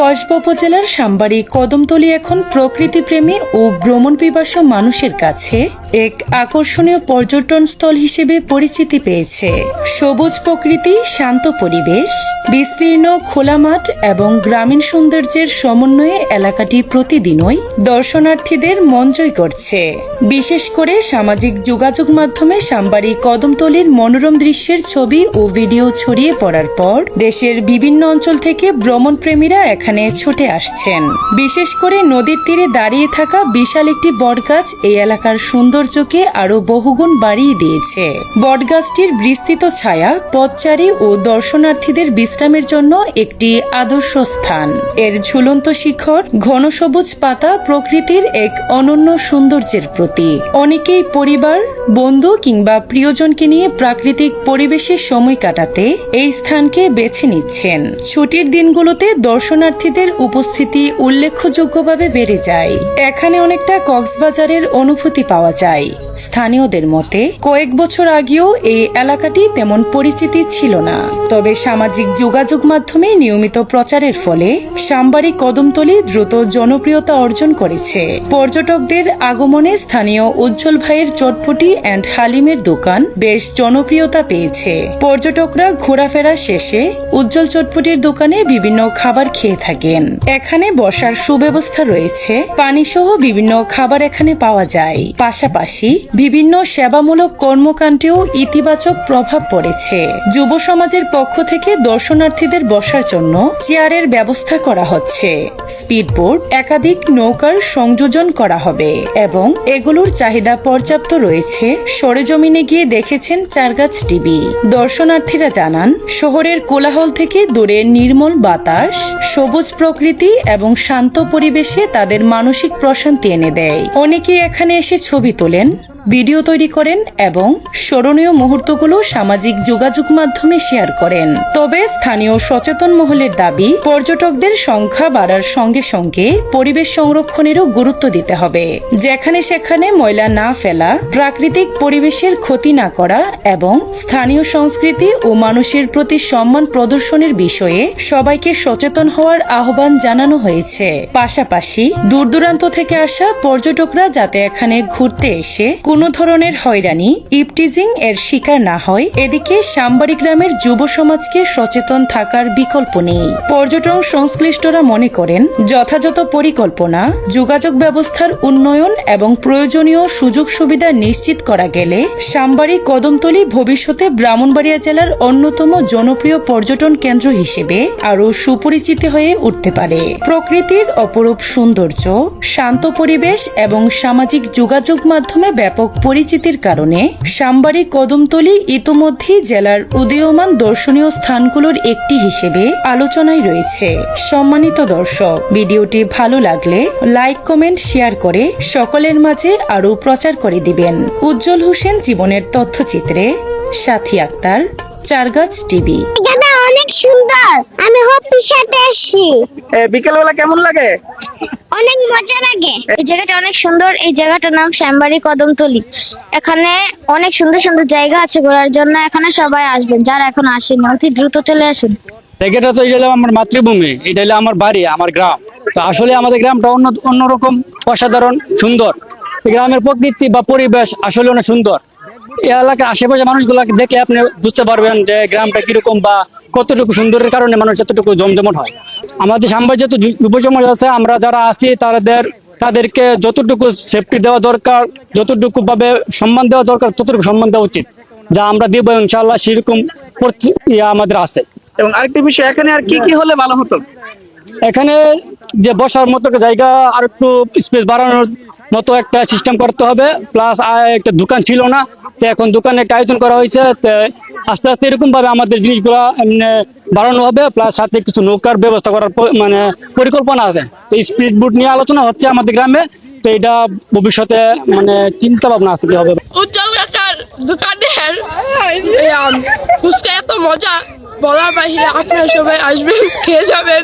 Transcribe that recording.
কসবা উপজেলার সাম্বাড়ি কদমতলী এখন প্রকৃতিপ্রেমী ও ভ্রমণ পিপাসু মানুষের কাছে এক আকর্ষণীয় পর্যটন স্থল হিসেবে পরিচিতি পেয়েছে। সবুজ প্রকৃতি, শান্ত পরিবেশ, বিস্তীর্ণ খোলা মাঠ এবং গ্রামীণ সৌন্দর্যের সমন্বয়ে এলাকাটি প্রতিদিনই দর্শনার্থীদের মন জয় করছে। বিশেষ করে সামাজিক যোগাযোগ মাধ্যমে সাম্বাড়ি কদমতলীর মনোরম দৃশ্যের ছবি ও ভিডিও ছড়িয়ে পড়ার পর দেশের বিভিন্ন অঞ্চল থেকে ভ্রমণপ্রেমীরা এখানে ছুটে আসছেন। বিশেষ করে নদীর তীরে দাঁড়িয়ে থাকা বিশাল একটি বটগাছ এই এলাকার সৌন্দর্যকে আরো বহুগুণ বাড়িয়ে দিয়েছে। বটগাছটির বিস্তৃত ছায়া পথচারী ও দর্শনার্থীদের বিশ্রামের জন্য একটি আদর্শ স্থান। এর ঝুলন্ত শিখর, ঘন সবুজ পাতা প্রকৃতির এক অনন্য সৌন্দর্যের প্রতীক। অনেকেই পরিবার, বন্ধু কিংবা প্রিয়জনকে নিয়ে প্রাকৃতিক পরিবেশে সময় কাটাতে এই স্থানকে বেছে নিচ্ছেন। ছুটির দিনগুলোতে দর্শনার্থীদের উপস্থিতি উল্লেখযোগ্যভাবে বেড়ে যায়। এখানে অনেকটা কক্সবাজারের অনুভূতি পাওয়া যায়। স্থানীয়দের মতে কয়েক বছর আগেও এই এলাকাটি তেমন পরিচিতি ছিল না, তবে সামাজিক যোগাযোগ মাধ্যমে নিয়মিত প্রচারের ফলে সাম্বাড়ি কদমতলী দ্রুত জনপ্রিয়তা অর্জন করেছে। পর্যটকদের আগমনে স্থানীয় উজ্জ্বল ভাইয়ের চটপটি অ্যান্ড হালিমের দোকান বেশ জনপ্রিয়তা পেয়েছে। পর্যটকরা ঘোরাফেরা শেষে উজ্জ্বল চটপটির দোকানে বিভিন্ন খাবার খেয়ে থাকেন। এখানে বসার সুব্যবস্থা রয়েছে, পানি সহ বিভিন্ন খাবার এখানে পাওয়া যায়। পাশাপাশি বিভিন্ন সেবামূলক কর্মকাণ্ডেও ইতিবাচক প্রভাব পড়েছে। যুব সমাজের পক্ষ থেকে দর্শনার্থীদের বসার জন্য চেয়ারের ব্যবস্থা করা হচ্ছে। স্পিডবোট, একাধিক নৌকার সংযোজন করা হবে এবং এগুলোর চাহিদা পর্যাপ্ত রয়েছে। সরেজমিনে গিয়ে দেখেছেন চারগাছ টিভি। দর্শনার্থীরা জানান, শহরের কোলাহল থেকে দূরে নির্মল বাতাস, সবুজ প্রকৃতি এবং শান্ত পরিবেশে তাদের মানসিক প্রশান্তি এনে দেয়। অনেকেই এখানে এসে ছবি তোলেন, ভিডিও তৈরি করেন এবং স্মরণীয় মুহূর্তগুলো সামাজিক যোগাযোগ মাধ্যমে শেয়ার করেন। তবে স্থানীয় সচেতন মহলের দাবি, পর্যটকদের সংখ্যা বাড়ার সঙ্গে সঙ্গে পরিবেশ সংরক্ষণেরও গুরুত্ব দিতে হবে। যেখানে সেখানে ময়লা না ফেলা, প্রাকৃতিক পরিবেশের ক্ষতি না করা এবং স্থানীয় সংস্কৃতি ও মানুষের প্রতি সম্মান প্রদর্শনের বিষয়ে সবাইকে সচেতন হওয়ার আহ্বান জানানো হয়েছে। পাশাপাশি দূর দূরান্ত থেকে আসা পর্যটকরা যাতে এখানে ঘুরতে এসে কোনো ধরনের হয়রানি, ইপটিজিং এর শিকার না হয়, এদিকে সাম্বাড়ি গ্রামের যুব সমাজকে সচেতন থাকার বিকল্প নেই। পর্যটন সংশ্লিষ্টরা মনে করেন, যথাযথ পরিকল্পনা, যোগাযোগ ব্যবস্থার উন্নয়ন এবং প্রয়োজনীয় সুযোগ সুবিধা নিশ্চিত করা গেলে সাম্বাড়ি কদমতলী ভবিষ্যতে ব্রাহ্মণবাড়িয়া জেলার অন্যতম জনপ্রিয় পর্যটন কেন্দ্র হিসেবে আরও সুপরিচিত হয়ে উঠতে পারে। প্রকৃতির অপরূপ সৌন্দর্য, শান্ত পরিবেশ এবং সামাজিক যোগাযোগ মাধ্যমে ব্যাপক পরিচিতির কারণে সাম্বাড়ি কদমতলী ইতোমধ্যেই জেলার উদীয়মান দর্শনীয় স্থানগুলোর একটি হিসেবে আলোচনায় রয়েছে। সম্মানিত দর্শক, ভিডিওটি ভালো লাগলে লাইক, কমেন্ট, শেয়ার করে সকলের মাঝে আরও প্রচার করে দিবেন। উজ্জ্বল হোসেন জীবনের তথ্যচিত্রে, সাথী আক্তার, চারগাছ টিভি। অনেক সুন্দর, আমি হপির সাথে আসছি। বিকেলবেলা কেমন লাগে? অনেক মজা লাগে। এই জায়গাটা অনেক সুন্দর। এই জায়গাটার নাম সাম্বাড়ি কদমতলী। এখানে অনেক সুন্দর সুন্দর জায়গা আছে ঘোরার জন্য। এখানে সবাই আসবেন, যারা এখন আসেন অতি দ্রুত চলে আসেন। জায়গাটা তো এটা আমার মাতৃভূমি, এটা হলো আমার বাড়ি, আমার গ্রাম। তো আসলে আমাদের গ্রামটা অন্যরকম, অসাধারণ, সুন্দর। গ্রামের প্রকৃতি বা পরিবেশ আসলে অনেক সুন্দর। এই এলাকার আশেপাশে মানুষগুলোকে দেখে আপনি বুঝতে পারবেন যে গ্রামটা কিরকম বা কতটুকু সুন্দরের কারণে মানুষ এতটুকু জমজমট হয়। আমাদের সাম্বাড়ি যত যুব সমাজ আছে, আমরা যারা আছি তাদেরকে যতটুকু সেফটি দেওয়া দরকার, যতটুকু ভাবে সম্মান দেওয়া দরকার, ততটুকু সম্মান দেওয়া উচিত, যা আমরা দিব ইনশাআল্লাহ। সেরকম আমাদের আছে। এবং আরেকটি বিষয়, এখানে আর কি কি হলে ভালো হতো? এখানে যে বসার মতো জায়গা আর একটু স্পেস বাড়ানোর মতো একটা সিস্টেম করতে হবে। প্লাস একটা দোকান ছিল না, তো এখন দোকানে একটা আয়োজন করা হয়েছে। আস্তে আস্তে এরকম ভাবে আমাদের জিনিসগুলা বাড়ানো হবে। প্লাস সাথে কিছু নৌকার ব্যবস্থা করার পরিকল্পনা আছে। এই স্পিড বোট নিয়ে আলোচনা হচ্ছে আমাদের গ্রামে। তো এটা ভবিষ্যতে চিন্তা ভাবনা আছে কি হবে। উজ্জ্বল কাকার দোকানের ফুচকা এত মজা, বলার বাহিরে। আপনারা সবাই আসবেন, খেয়ে যাবেন।